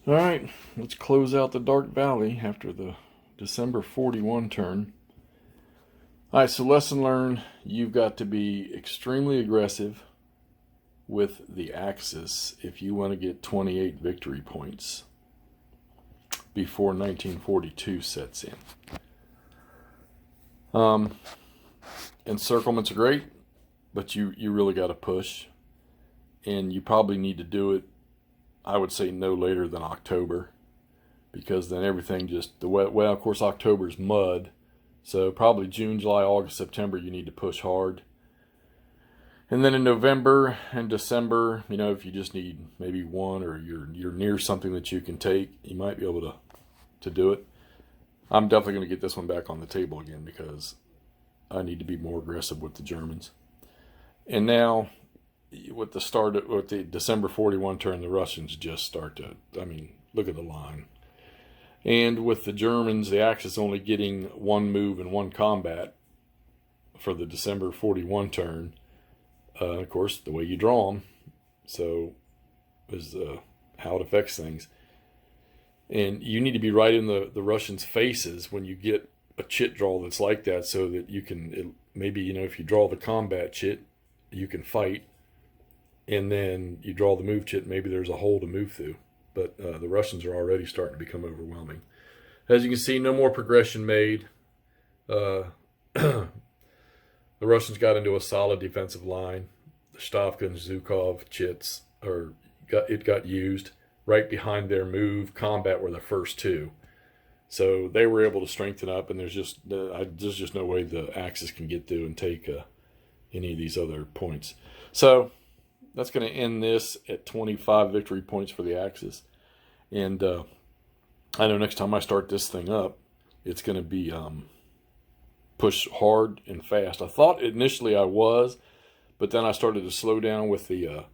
All right, let's close out the Dark Valley after the December 41 turn. All right, so lesson learned, you've got to be extremely aggressive with the Axis if you want to get 28 victory points before 1942 sets in. Encirclements are great, but you really got to push, and you probably need to do it, I would say, no later than October, because then everything just, well, of course, October is mud, so probably June, July, August, September, you need to push hard. And then in November and December, if you just need maybe one, or you're near something that you can take, you might be able to do it. I'm definitely going to get this one back on the table again because I need to be more aggressive with the Germans. And now, with the December 41 turn, the Russians just start to, look at the line. And with the Germans, the Axis only getting one move and one combat for the December 41 turn. Of course, the way you draw them, so is how it affects things. And you need to be right in the Russians' faces when you get a chit draw that's like that, so that you can, maybe, if you draw the combat chit, you can fight. And then you draw the move chit, maybe there's a hole to move through. But the Russians are already starting to become overwhelming. As you can see, no more progression made. The Russians got into a solid defensive line. The Stavka and Zhukov chits got used. Right behind their move combat were the first two. So they were able to strengthen up, and there's just no way the Axis can get through and take any of these other points. So that's going to end this at 25 victory points for the Axis. And I know next time I start this thing up, it's going to be push hard and fast. I thought initially I was, but then I started to slow down with the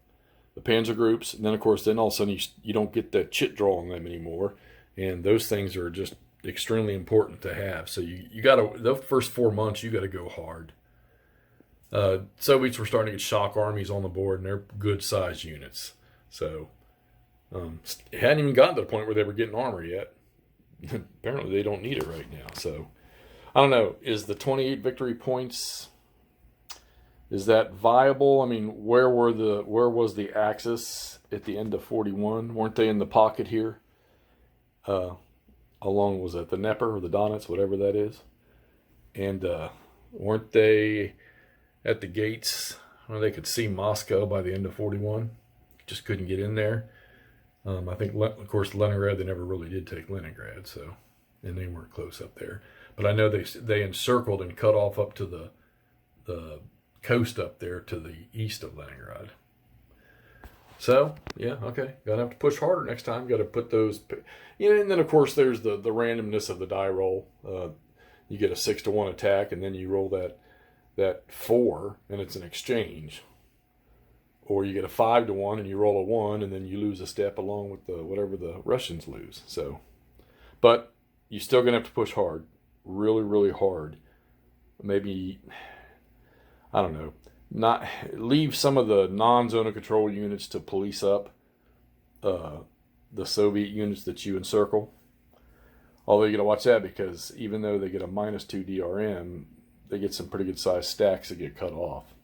panzer groups. And then, of course, all of a sudden you don't get that chit draw on them anymore. And those things are just extremely important to have. So you got to, the first 4 months, you got to go hard. Soviets were starting to get shock armies on the board, and they're good sized units. So it hadn't even gotten to the point where they were getting armor yet. Apparently they don't need it right now. So I don't know. Is the 28 victory points, is that viable? Where was the Axis at the end of 41? Weren't they in the pocket here? Along, was that the Dnieper or the Donets, whatever that is? And weren't they at the gates where they could see Moscow by the end of 41? Just couldn't get in there. I think, of course, Leningrad, they never really did take Leningrad, so, and they weren't close up there. But I know they encircled and cut off up to the coast up there to the east of Leningrad. So, yeah, okay. Gotta have to push harder next time. Gotta put those, and then, of course, there's the randomness of the die roll. You get a 6-1 attack, and then you roll that 4, and it's an exchange. Or you get a 5-1, and you roll a 1, and then you lose a step along with whatever the Russians lose. So, but you're still gonna have to push hard, really, really hard. Maybe, I don't know, not leave some of the non-zone of control units to police up the Soviet units that you encircle. Although you got to watch that, because even though they get a -2 DRM, they get some pretty good sized stacks that get cut off.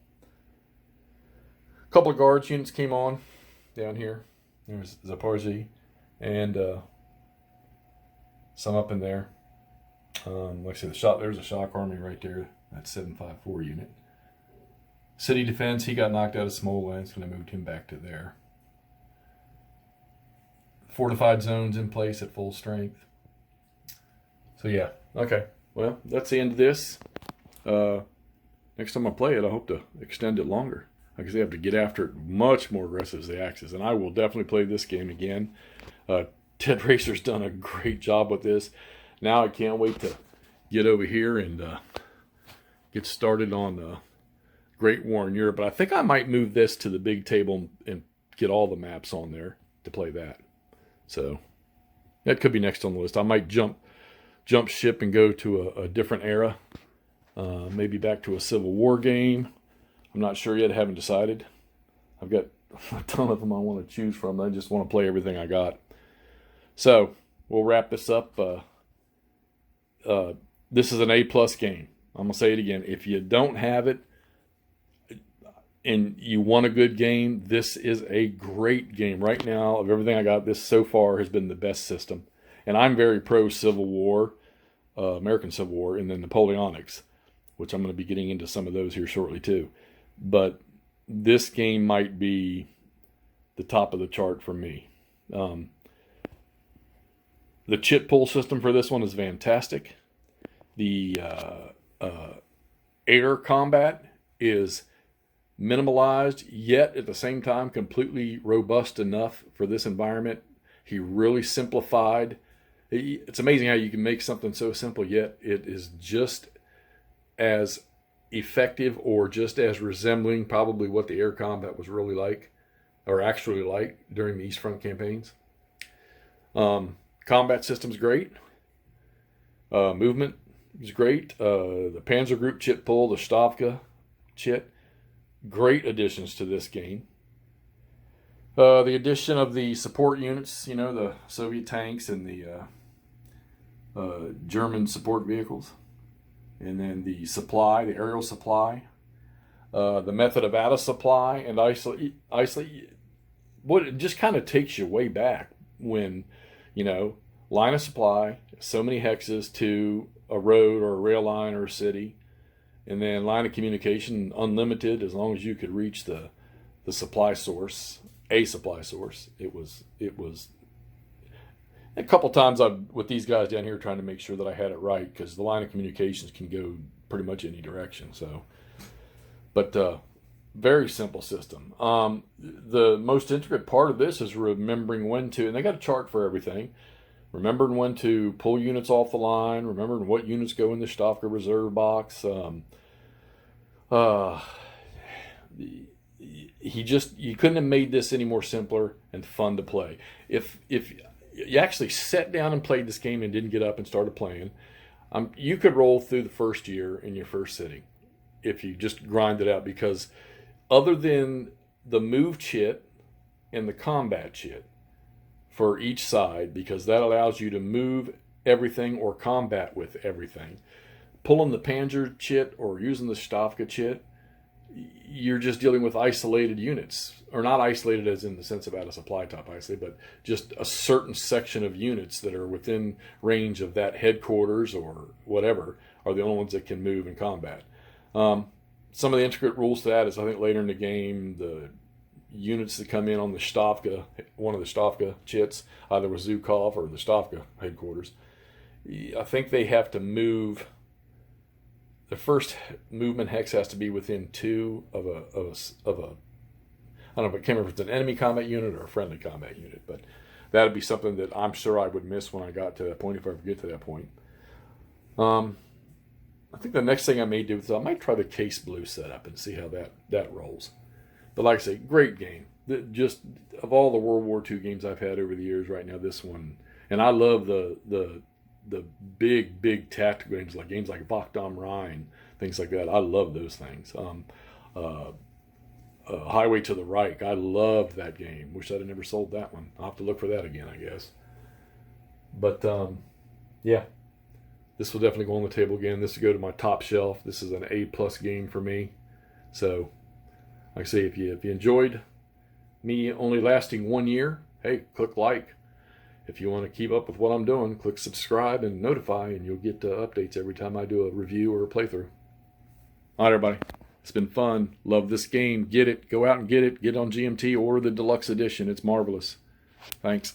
A couple of guards units came on down here. There's Zaporozhye and some up in there. Like I said, there's a shock army right there. That's 754 unit. City defense, he got knocked out of Smolensk, and I moved him back to there. Fortified zones in place at full strength. So yeah, okay. Well, that's the end of this. Next time I play it, I hope to extend it longer. Like I say, I have to get after it much more aggressive as the Axis, and I will definitely play this game again. Ted Racer's done a great job with this. Now I can't wait to get over here and get started on Great War in Europe. But I think I might move this to the big table and get all the maps on there to play that. So that could be next on the list. I might jump ship and go to a different era. Maybe back to a Civil War game. I'm not sure yet. I haven't decided. I've got a ton of them I want to choose from. I just want to play everything I got. So we'll wrap this up. This is an A+ game. I'm gonna say it again. If you don't have it and you want a good game, this is a great game. Right now, of everything I got, this so far has been the best system. And I'm very pro Civil War, American Civil War, and then Napoleonics, which I'm going to be getting into some of those here shortly too. But this game might be the top of the chart for me. The chit pull system for this one is fantastic. The air combat is minimalized, yet at the same time completely robust enough for this environment. He really simplified. It's amazing how you can make something so simple, yet it is just as effective or just as resembling probably what the air combat was really like, or actually like during the East Front campaigns. Combat system's great. Movement is great. The Panzer Group chit pull, the Stavka chit, great additions to this game. The addition of the support units, you know, the Soviet tanks and the German support vehicles. And then the supply, the aerial supply. The method of out of supply and isolate. What it just kind of takes you way back when, you know, line of supply, so many hexes to a road or a rail line or a city. And then line of communication, unlimited, as long as you could reach the supply source, a supply source. It was a couple times I've with these guys down here trying to make sure that I had it right, because the line of communications can go pretty much any direction. So, but very simple system. The most intricate part of this is remembering when to, and they got a chart for everything. Remembering when to pull units off the line. Remembering what units go in the Stavka reserve box. You couldn't have made this any more simpler and fun to play. If you actually sat down and played this game and didn't get up and started playing, you could roll through the first year in your first sitting if you just grind it out, because other than the move chit and the combat chit for each side, because that allows you to move everything or combat with everything, pulling the Panzer chit or using the Stavka chit, you're just dealing with isolated units, or not isolated as in the sense of out of supply type isolated, but just a certain section of units that are within range of that headquarters or whatever are the only ones that can move in combat. Some of the intricate rules to that is, I think later in the game, the units that come in on the Stavka, one of the Stavka chits, either with Zhukov or the Stavka headquarters, I think they have to move. The first movement hex has to be within 2 of a I don't know, I can't remember if it's an enemy combat unit or a friendly combat unit, but that would be something that I'm sure I would miss when I got to that point, if I ever get to that point. I think the next thing I may do is I might try the case blue setup and see how that rolls. But like I say, great game. Just of all the World War II games I've had over the years, right now this one, and I love the big tactical games like Wacht am Rhein, things like that. I love those things. Highway to the Reich, I loved that game. Wish I'd have never sold that one. I'll have to look for that again, I guess. But yeah, this will definitely go on the table again. This will go to my top shelf. This is an A+ game for me. So, like I say, if you enjoyed me only lasting 1 year, hey, click like. If you want to keep up with what I'm doing, click subscribe and notify, and you'll get updates every time I do a review or a playthrough. All right, everybody. It's been fun. Love this game. Get it. Go out and get it. Get it on GMT. Order the deluxe edition. It's marvelous. Thanks.